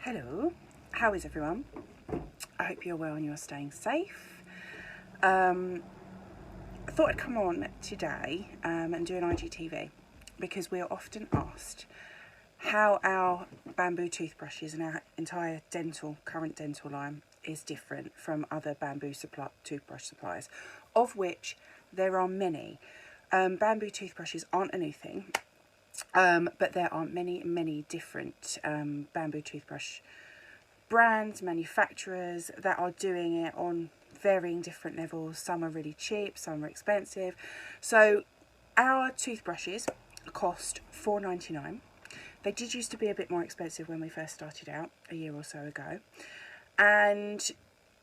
Hello, how is everyone? I hope you're well and you're staying safe. I thought I'd come on today and do an IGTV because we are often asked how our bamboo toothbrushes and our entire current dental line is different from other bamboo toothbrush suppliers, of which there are many. Bamboo toothbrushes aren't a new thing, but there are many different bamboo toothbrush brands, manufacturers that are doing it on varying different levels. Some are really cheap, some are expensive. So our toothbrushes cost $4.99. They did used to be a bit more expensive when we first started out a year or so ago, and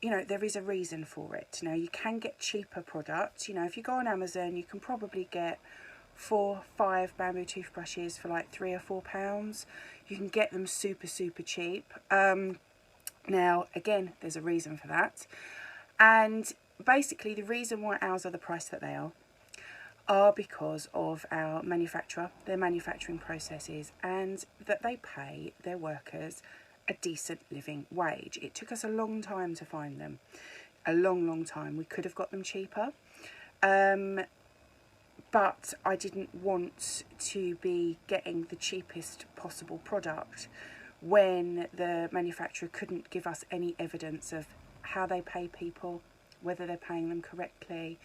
you know, there is a reason for it. Now, you can get cheaper products. You know, if you go on Amazon, you can probably get 4-5 bamboo toothbrushes for like £3 or £4. You can get them super cheap. Now, again, there's a reason for that. And basically, the reason why ours are the price that they are because of our manufacturer, their manufacturing processes, and that they pay their workers a decent living wage. It took us a long time to find them. A long time. We could have got them cheaper. But I didn't want to be getting the cheapest possible product when the manufacturer couldn't give us any evidence of how they pay people, whether they're paying them correctly,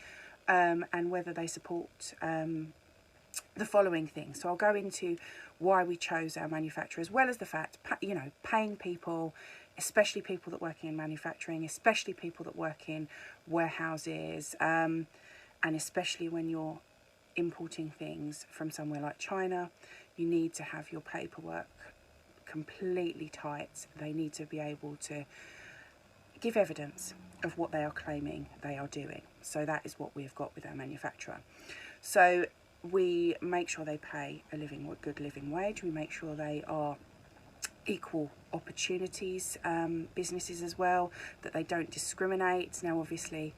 and whether they support the following things. So I'll go into why we chose our manufacturer, as well as the fact, you know, paying people, especially people that work in manufacturing, especially people that work in warehouses, and especially when you're importing things from somewhere like China, you need to have your paperwork completely tight. They need to be able to give evidence of what they are claiming they are doing. So that is what we've got with our manufacturer. So we make sure they pay a good living wage. We make sure they are equal opportunities businesses as well, that they don't discriminate. Now, obviously,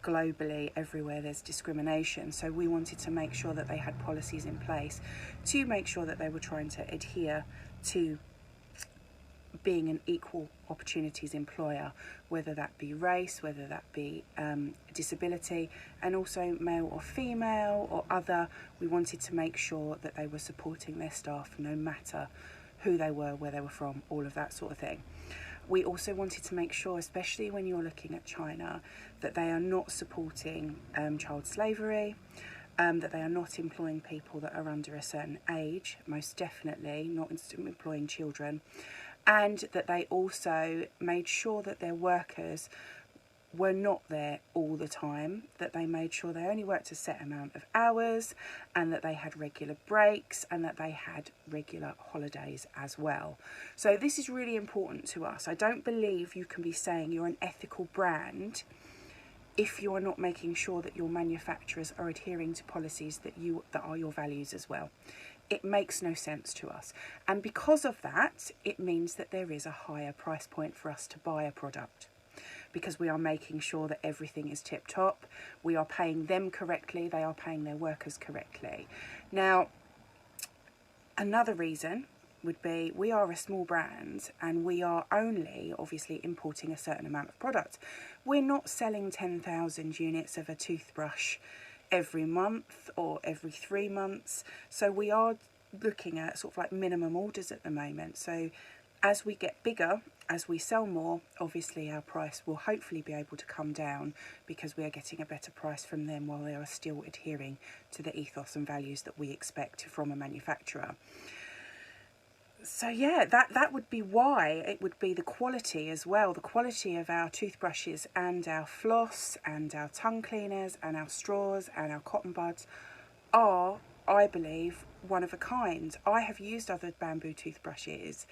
globally, everywhere there's discrimination, so we wanted to make sure that they had policies in place to make sure that they were trying to adhere to being an equal opportunities employer, whether that be race, whether that be disability, and also male or female or other. We wanted to make sure that they were supporting their staff no matter who they were, where they were from, all of that sort of thing. We also wanted to make sure, especially when you're looking at China, that they are not supporting child slavery, that they are not employing people that are under a certain age, most definitely not employing children, and that they also made sure that their workers were not there all the time, that they made sure they only worked a set amount of hours, and that they had regular breaks, and that they had regular holidays as well. So this is really important to us. I don't believe you can be saying you're an ethical brand if you are not making sure that your manufacturers are adhering to policies that are your values as well. It makes no sense to us. And because of that, it means that there is a higher price point for us to buy a product, because we are making sure that everything is tip top. We are paying them correctly. They are paying their workers correctly. Now, another reason would be we are a small brand and we are only obviously importing a certain amount of product. We're not selling 10,000 units of a toothbrush every month or every 3 months. So we are looking at sort of like minimum orders at the moment. So as we get bigger, as we sell more, obviously our price will hopefully be able to come down, because we are getting a better price from them while they are still adhering to the ethos and values that we expect from a manufacturer. So yeah, that would be why. It would be the quality as well, the quality of our toothbrushes and our floss and our tongue cleaners and our straws and our cotton buds are, I believe, one of a kind. I have used other bamboo toothbrushes.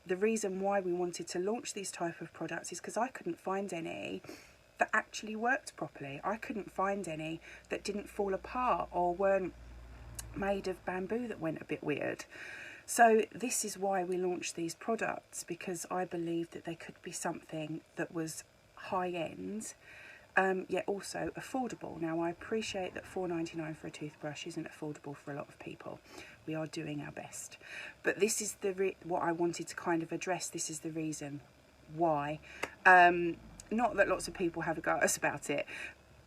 The reason why we wanted to launch these type of products is because I couldn't find any that actually worked properly. I couldn't find any that didn't fall apart or weren't made of bamboo that went a bit weird. So this is why we launched these products, because I believed that they could be something that was high-end, yet also affordable. Now, I appreciate that $4.99 for a toothbrush isn't affordable for a lot of people, We are doing our best. But this is what I wanted to kind of address. This is the reason why. Not that lots of people have a go at us about it,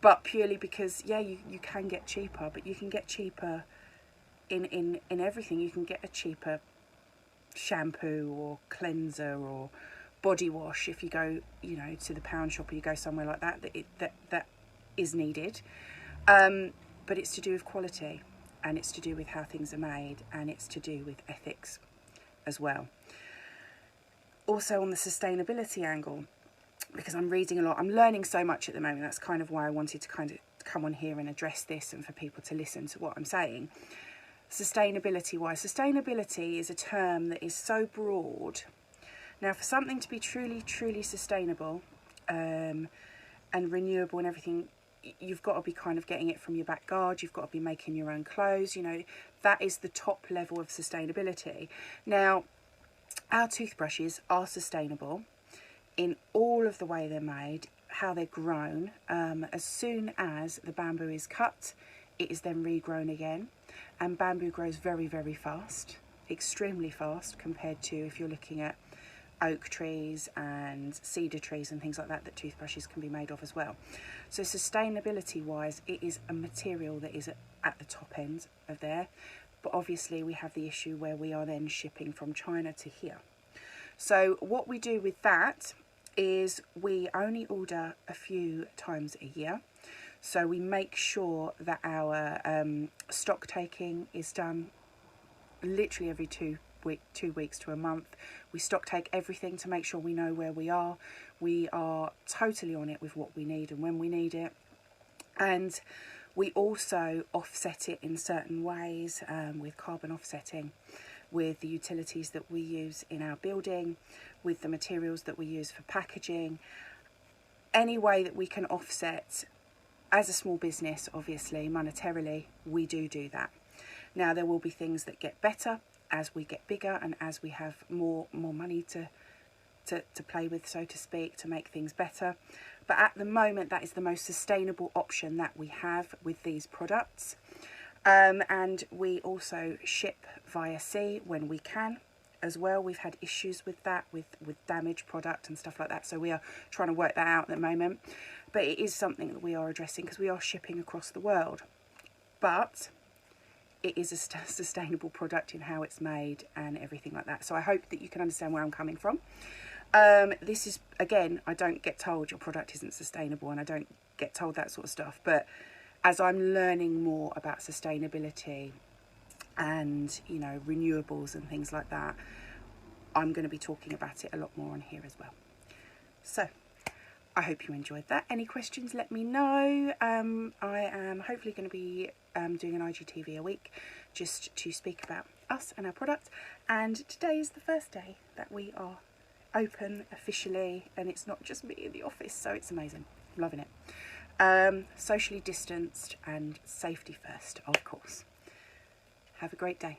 but purely because, yeah, you can get cheaper, but you can get cheaper in everything. You can get a cheaper shampoo or cleanser or body wash if you go, you know, to the pound shop, or you go somewhere like that that is needed. But it's to do with quality, and it's to do with how things are made, and it's to do with ethics as well. Also on the sustainability angle, because I'm reading a lot, I'm learning so much at the moment. That's kind of why I wanted to kind of come on here and address this, and for people to listen to what I'm saying. Sustainability wise, sustainability is a term that is so broad. Now, for something to be truly sustainable and renewable and everything, you've got to be kind of getting it from your back garden. You've got to be making your own clothes. You know, that is the top level of sustainability. Now, our toothbrushes are sustainable in all of the way they're made, how they're grown. As soon as the bamboo is cut, it is then regrown again. And bamboo grows very fast, extremely fast, compared to if you're looking at oak trees and cedar trees and things like that, that toothbrushes can be made of as well. So sustainability wise, it is a material that is at the top end of there. But obviously we have the issue where we are then shipping from China to here. So what we do with that is we only order a few times a year. So we make sure that our stock taking is done literally every 2 weeks to a month. We stock take everything to make sure we know where we are. We are totally on it with what we need and when we need it. And we also offset it in certain ways, with carbon offsetting, with the utilities that we use in our building, with the materials that we use for packaging. Any way that we can offset as a small business, obviously, monetarily, we do that. Now, there will be things that get better as we get bigger and as we have more money to play with, so to speak, to make things better. But at the moment, that is the most sustainable option that we have with these products. And we also ship via sea when we can as well. We've had issues with that, with damaged product and stuff like that. So we are trying to work that out at the moment. But it is something that we are addressing because we are shipping across the world. But it is a sustainable product in how it's made and everything like that. So I hope that you can understand where I'm coming from. This is, again, I don't get told your product isn't sustainable, and I don't get told that sort of stuff. But as I'm learning more about sustainability and, you know, renewables and things like that, I'm going to be talking about it a lot more on here as well. So I hope you enjoyed that. Any questions, let me know. I am hopefully going to be doing an IGTV a week just to speak about us and our product. And today is the first day that we are open officially, and it's not just me in the office, so it's amazing. I'm loving it. Socially distanced and safety first, of course. Have a great day.